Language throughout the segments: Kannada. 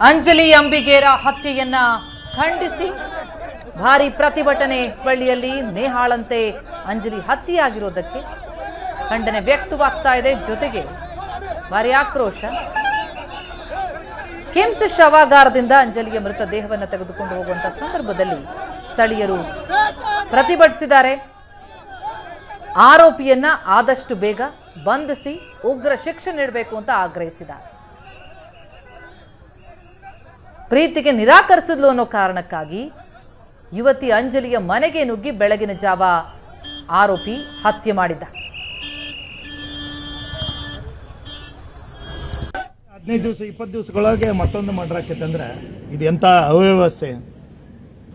ಅಂಜಲಿ ಅಂಬಿಗೇರ ಹತ್ಯೆಯನ್ನ ಖಂಡಿಸಿ ಭಾರಿ ಪ್ರತಿಭಟನೆ ಬಳ್ಳಿಯಲ್ಲಿ ನೇಹಾಳಂತೆ ಅಂಜಲಿ ಹತ್ಯೆಯಾಗಿರೋದಕ್ಕೆ ಖಂಡನೆ ವ್ಯಕ್ತವಾಗ್ತಾ ಇದೆ. ಜೊತೆಗೆ ಭಾರಿ ಆಕ್ರೋಶ. ಕಿಮ್ಸ್ ಶವಾಗಾರದಿಂದ ಅಂಜಲಿಯ ಮೃತದೇಹವನ್ನು ತೆಗೆದುಕೊಂಡು ಹೋಗುವಂತಹ ಸಂದರ್ಭದಲ್ಲಿ ಸ್ಥಳೀಯರು ಪ್ರತಿಭಟಿಸಿದ್ದಾರೆ. ಆರೋಪಿಯನ್ನ ಆದಷ್ಟು ಬೇಗ ಬಂಧಿಸಿ ಉಗ್ರ ಶಿಕ್ಷೆ ನೀಡಬೇಕು ಅಂತ ಆಗ್ರಹಿಸಿದ್ದಾರೆ. ಪ್ರೀತಿಗೆ ನಿರಾಕರಿಸಿದ್ಲು ಅನ್ನೋ ಕಾರಣಕ್ಕಾಗಿ ಯುವತಿ ಅಂಜಲಿಯ ಮನೆಗೆ ನುಗ್ಗಿ ಬೆಳಗಿನ ಜಾವ ಆರೋಪಿ ಹತ್ಯೆ ಮಾಡಿದ್ದ. 15 ದಿವಸ 20 ದಿವಸಗಳೊಳಗೆ ಮತ್ತೊಂದು ಮರ್ಡರ್ ಆಕೈತೆ ಅಂದ್ರೆ ಇದು ಎಂತ ಅವ್ಯವಸ್ಥೆ.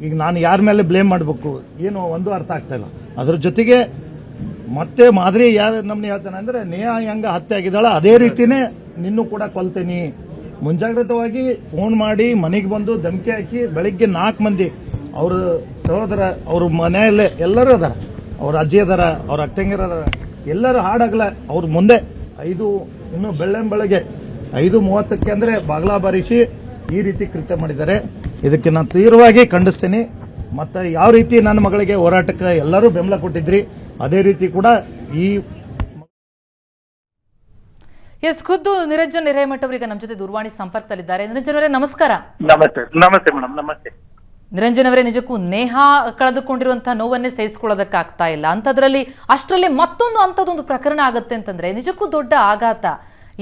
ಈಗ ನಾನು ಯಾರ ಮೇಲೆ ಬ್ಲೇಮ್ ಮಾಡಬೇಕು ಏನು ಒಂದು ಅರ್ಥ ಆಗ್ತಾ ಇಲ್ಲ. ಅದ್ರ ಜೊತೆಗೆ ಮತ್ತೆ ಮಾದರಿ ಯಾರು ನಮ್ನ ಹೇಳ್ತಾನೆ ಅಂದ್ರೆ ನೇಹಾ ಹೆಂಗ ಹತ್ಯೆ ಆಗಿದ್ದಾಳ ಅದೇ ರೀತಿನೇ ನಿನ್ನೂ ಕೂಡ ಕೊಲ್ತೇನಿ. ಮುಂಜಾಗ್ರತವಾಗಿ ಫೋನ್ ಮಾಡಿ ಮನೆಗೆ ಬಂದು ಧಮಕಿ ಹಾಕಿ ಬೆಳಿಗ್ಗೆ 4 ಮಂದಿ ಅವ್ರ ಸಹೋದರ ಅವ್ರ ಮನೆಯಲ್ಲೇ ಎಲ್ಲರೂ ಅದಾರ, ಅವ್ರ ಅಜ್ಜಿ ಅದಾರ, ಅವ್ರ ಅಕ್ಕಂಗಿರ ಅದಾರ, ಎಲ್ಲರೂ ಹಾಡಾಗಲ್ಲ ಅವ್ರ ಮುಂದೆ 5 ಇನ್ನು ಬೆಳಗ್ಗೆ 5:30ಕ್ಕೆ ಅಂದ್ರೆ ಬಾಗ್ಲಾ ಬಾರಿಸಿ ಈ ರೀತಿ ಕೃತ್ಯ ಮಾಡಿದ್ದಾರೆ. ಇದಕ್ಕೆ ನಾನು ತೀವ್ರವಾಗಿ ಖಂಡಿಸ್ತೇನೆ. ಮತ್ತೆ ಯಾವ ರೀತಿ ನನ್ನ ಮಗಳಿಗೆ ಹೋರಾಟಕ್ಕೆ ಎಲ್ಲರೂ ಬೆಂಬಲ ಕೊಟ್ಟಿದ್ರಿ ಅದೇ ರೀತಿ ಕೂಡ ಈ ಖುದ್ದು ನಿರಂಜನ್ ಹಿರೇಮಠ ಅವರಿಗೆ ನಮ್ಮ ಜೊತೆ ದೂರವಾಣಿ ಸಂಪರ್ಕದಲ್ಲಿದ್ದಾರೆ. ನಿರಂಜನ್ ಅವರೇ ನಮಸ್ಕಾರ. ನಮಸ್ತೆ ಮೇಡಮ್. ನಮಸ್ತೆ ನಿರಂಜನ್ ಅವರೇ, ನಿಜಕ್ಕೂ ನೇಹಾ ಕಳೆದುಕೊಂಡಿರುವಂತಹ ನೋವನ್ನೇ ಸಹಿಸಿಕೊಳ್ಳೋದಕ್ಕಾಗ್ತಾ ಇಲ್ಲ ಅಂತದ್ರಲ್ಲಿ ಅಷ್ಟರಲ್ಲಿ ಮತ್ತೊಂದು ಅಂಥದ್ದೊಂದು ಪ್ರಕರಣ ಆಗುತ್ತೆ ಅಂತಂದ್ರೆ ನಿಜಕ್ಕೂ ದೊಡ್ಡ ಆಘಾತ.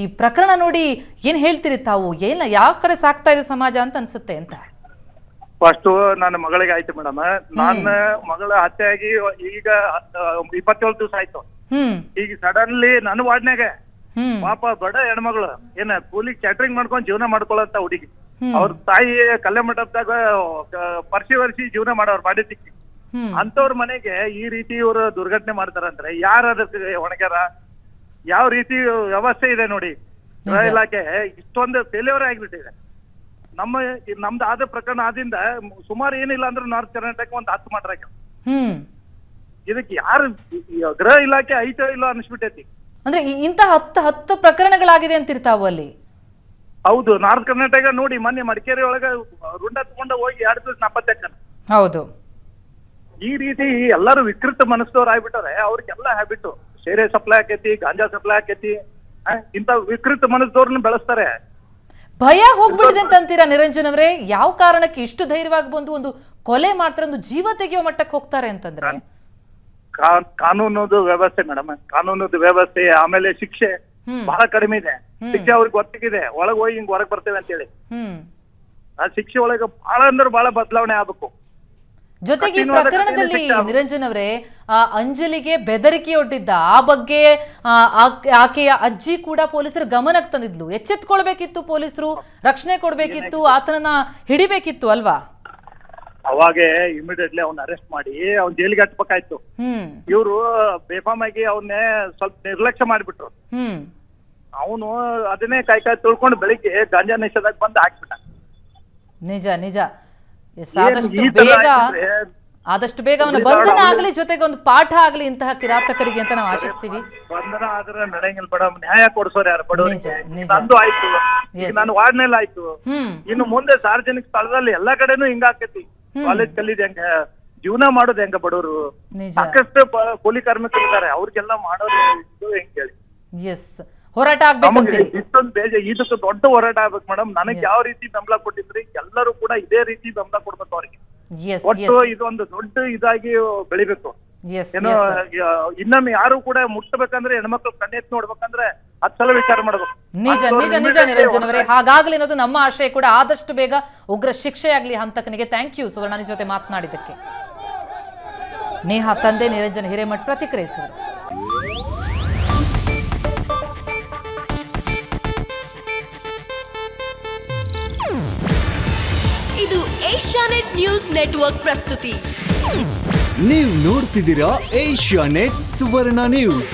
ಈ ಪ್ರಕರಣ ನೋಡಿ ಏನ್ ಹೇಳ್ತೀರಿ ತಾವು? ಏನ ಯಾವ ಕಡೆ ಸಾಕ್ತಾ ಇದೆ ಸಮಾಜ ಅಂತ ಅನ್ಸುತ್ತೆ ಅಂತ? ಫಸ್ಟ್ ನನ್ನ ಮಗಳಿಗೆ ಆಯ್ತು ಮೇಡಮ್. ನನ್ನ ಮಗಳ ಹತ್ಯೆ ಆಗಿ ಈಗ 27 ದಿವಸ ಆಯ್ತು. ಈಗ ಸಡನ್ಲಿ ನನ್ನ ವಾರ್ಡ್ನಾಗ ಪಾಪ ಬಡ ಹೆಣ್ಮಗಳು ಏನ ಕೂಲಿ ಕ್ಯಾಟ್ರಿಂಗ್ ಮಾಡ್ಕೊಂಡ್ ಜೀವನ ಮಾಡ್ಕೊಳತ್ತ ಹುಡುಗಿ. ಅವ್ರ ತಾಯಿ ಕಲ್ಯಾಣ ಮಂಟಪದಾಗ ವರ್ಷಿ ಜೀವನ ಮಾಡೋರು ಮಾಡಿದ್ದಕ್ಕೆ ಅಂತವ್ರ ಮನೆಗೆ ಈ ರೀತಿ ಇವರು ದುರ್ಘಟನೆ ಮಾಡ್ತಾರಂದ್ರೆ ಯಾರ ಅದಕ್ಕೆ ಹೊಣೆಗಾರ? ಯಾವ ರೀತಿ ವ್ಯವಸ್ಥೆ ಇದೆ ನೋಡಿ. ಗೃಹ ಇಲಾಖೆ ಇಷ್ಟೊಂದು ಫೇಲ್ಯೂರ್ ಆಗಿಬಿಟ್ಟಿದೆ. ನಮ್ದು ಆದ ಪ್ರಕರಣ ಆದಿಂದ ಸುಮಾರು ಏನಿಲ್ಲ ಅಂದ್ರೆ ನಾರ್ತ್ ಕರ್ನಾಟಕ ಒಂದು 10 ಮಾಡ್ರಾಕ. ಇದಕ್ಕೆ ಯಾರು ಗೃಹ ಇಲಾಖೆ ಐತೋ ಇಲ್ಲೋ ಅನ್ಸ್ಬಿಟ್ಟೈತಿ. ಅಂದ್ರೆ ಇಂತ 10 ಪ್ರಕರಣಗಳಾಗಿದೆ ಅಂತಿರ್ತಾವು ಅಲ್ಲಿ. ಹೌದು, ನಾರ್ತ್ ಕರ್ನಾಟಕ ನೋಡಿ ಮೊನ್ನೆ ಮಡಿಕೇರಿ ಒಳಗ ರುಂಡ ತಗೊಂಡ ಹೋಗಿ 2 ದಿವಸ ನಾಪತ್ತೆಕ್ಕನ. ಹೌದು, ಈ ರೀತಿ ಎಲ್ಲರೂ ವಿಕೃತ ಮನಸ್ಸದವ್ರು ಆಗ್ಬಿಟ್ಟಾರೆ. ಅವ್ರಿಗೆಲ್ಲ ಹ್ಯಾಬಿಟ್ ಸೇರೆ ಸಪ್ಲೈ ಆಕೈತಿ, ಗಾಂಜಾ ಸಪ್ಲೈ ಆಕೈತಿ. ಇಂತ ವಿಕೃತ ಮನಸ್ಸದವ್ರನ್ನ ಬೆಳೆಸ್ತಾರೆ. ಭಯ ಹೋಗ್ಬಿಡಿದೆ ಅಂತ ಅಂತೀರಾ ನಿರಂಜನ್ ಅವರೇ? ಯಾವ ಕಾರಣಕ್ಕೆ ಇಷ್ಟು ಧೈರ್ಯವಾಗಿ ಬಂದು ಒಂದು ಕೊಲೆ ಮಾಡ್ತಾರೆ, ಒಂದು ಜೀವ ತೆಗೆಯೋ ಮಟ್ಟಕ್ಕೆ ಹೋಗ್ತಾರೆ ಅಂತಂದ್ರೆ? ಕಾನೂನದು ವ್ಯವಸ್ಥೆ ಮೇಡಮ್, ಕಾನೂನದ ವ್ಯವಸ್ಥೆ. ಆಮೇಲೆ ಶಿಕ್ಷೆ ಬಹಳ ಕಡಿಮೆ ಇದೆ. ಶಿಕ್ಷೆ ಅವ್ರಿಗೆ ಗೊತ್ತಿದೆ ಒಳಗ್ ಹೋಗಿ ಹಿಂಗ್ ಹೊರಗ್ ಬರ್ತೇವೆ ಅಂತ ಹೇಳಿ. ಆ ಶಿಕ್ಷೆ ಒಳಗ ಬಹಳ ಅಂದ್ರೆ ಬಹಳ ಬದಲಾವಣೆ ಆಗ್ಬೇಕು. ಜೊತೆಗೆ ಈ ಪ್ರಕರಣದಲ್ಲಿ ನಿರಂಜನ್ ಅವರೇ ಅಂಜಲಿಗೆ ಬೆದರಿಕೆ ಒಡ್ಡಿದ್ದ ಆ ಬಗ್ಗೆ ಆಕೆಯ ಅಜ್ಜಿ ಕೂಡ ಪೊಲೀಸರ ಗಮನಕ್ಕೆ ತಂದಿದ್ಲು. ಎಚ್ಚೆತ್ಕೊಳ್ಬೇಕಿತ್ತು, ಪೊಲೀಸರು ರಕ್ಷಣೆ ಕೊಡ್ಬೇಕಿತ್ತು, ಆತನನ್ನ ಹಿಡಿಬೇಕಿತ್ತು ಅಲ್ವಾ? ಅವಾಗೆ ಇಮಿಡಿಯೇಟ್ಲಿ ಅವ್ನ ಅರೆಸ್ಟ್ ಮಾಡಿ ಅವ್ನ ಜೈಲಿಗೆ ಹಟ್ಬೇಕಾಯ್ತು. ಇವ್ರು ಬೇಫಾಮಾಗಿ ಅವನ್ನೇ ಸ್ವಲ್ಪ ನಿರ್ಲಕ್ಷ್ಯ ಮಾಡಿಬಿಟ್ರು. ಅವನು ಅದನ್ನೇ ಕಾಯಿ ತುಳ್ಕೊಂಡು ಬೆಳಿಗ್ಗೆ ಗಾಂಜಾ ನಿಷೇಧಕ್ಕೆ ಬಂದು ಹಾಕ್ಬಿಟ್ಟ. ನಿಜ ನಿಜ. ಆದಷ್ಟು ಬೇಗ ಅವನ ಬಂಧನ ಆಗ್ಲಿ, ಜೊತೆಗೆ ಒಂದು ಪಾಠ ಆಗ್ಲಿ ಇಂತಹ ಕಿರಾತಕರಿಗೆ ಅಂತ ನಾವು ಆಶಿಸ್ತೀವಿ. ಬಂಧನ ಆದ್ರೆ ನಡೆಯಂಗಿಲ್ಲ ಮೇಡಮ್. ನ್ಯಾಯ ಕೊಡ್ಸೋರು ಯಾರು ಬಡವರಿಗೆ? ನಂದು ಆಯ್ತು, ನನ್ನ ವಾರ್ಡ್ನಲ್ಲಿ ಆಯ್ತು. ಇನ್ನು ಮುಂದೆ ಸಾರ್ವಜನಿಕ ಸ್ಥಳದಲ್ಲಿ ಎಲ್ಲಾ ಕಡೆನೂ ಹಿಂಗ ಆಕೈತಿ. ಕಾಲೇಜ್ ಕಲಿದ್ ಹೆಂಗ, ಜೀವನ ಮಾಡೋದು ಹೆಂಗ ಬಡವರು? ಸಾಕಷ್ಟು ಕೂಲಿ ಕಾರ್ಮಿಕರು ಇದ್ದಾರೆ, ಅವ್ರಿಗೆಲ್ಲ ಮಾಡೋದು ಹೆಂಗ್ ಹೇಳಿ? ಹೋರಾಟ ಆಗ್ಬೇಕಂತೀರಿ? ಇಷ್ಟೊಂದು ಇದಕ್ಕೆ ದೊಡ್ಡ ಹೋರಾಟ ಆಗ್ಬೇಕು ಮೇಡಮ್. ನನಗೆ ಯಾವ ರೀತಿ ಬೆಂಬಲ ಕೊಟ್ಟಿದ್ರಿ ಎಲ್ಲರೂ ಕೂಡ ಇದೇ ರೀತಿ ಬೆಂಬಲ ಕೊಡ್ಬೇಕು ಅವ್ರಿಗೆ. ಒಟ್ಟು ಇದೊಂದು ದೊಡ್ಡ ಇದಾಗಿ ಬೆಳಿಬೇಕು. ಏನೋ ಇನ್ನೊಮ್ಮೆ ಯಾರು ಕೂಡ ಮುಟ್ಟಬೇಕಂದ್ರೆ ಹೆಣ್ಮಕ್ಳು ಕಣ್ಣೆತ್ ನೋಡ್ಬೇಕಂದ್ರೆ 10 ಸಲ ವಿಚಾರ ಮಾಡ್ಬೇಕು. ನಿಜ ನಿಜ ನಿಜ ನಿರಂಜನ್ ಅವರೇ, ಹಾಗಾಗ್ಲಿ ಅನ್ನೋದು ನಮ್ಮ ಆಶಯ ಕೂಡ. ಆದಷ್ಟು ಬೇಗ ಉಗ್ರ ಶಿಕ್ಷೆ ಆಗ್ಲಿ ಹಂತಕನಿಗೆ. ಥ್ಯಾಂಕ್ ಯು ಸುವರ್ಣ ಜೊತೆ ಮಾತನಾಡಿದ್ದಕ್ಕೆ. ನೇಹಾ ತಂದೆ ನಿರಂಜನ್ ಹಿರೇಮಠ್ ಪ್ರತಿಕ್ರಿಯಿಸಿದರು. ಇದು ಏಷ್ಯಾನೆಟ್ ನ್ಯೂಸ್ ನೆಟ್ವರ್ಕ್ ಪ್ರಸ್ತುತಿ. ನೀವು ನೋಡ್ತಿದ್ದೀರಾ ಏಷ್ಯಾನೆಟ್ ಸುವರ್ಣ ನ್ಯೂಸ್.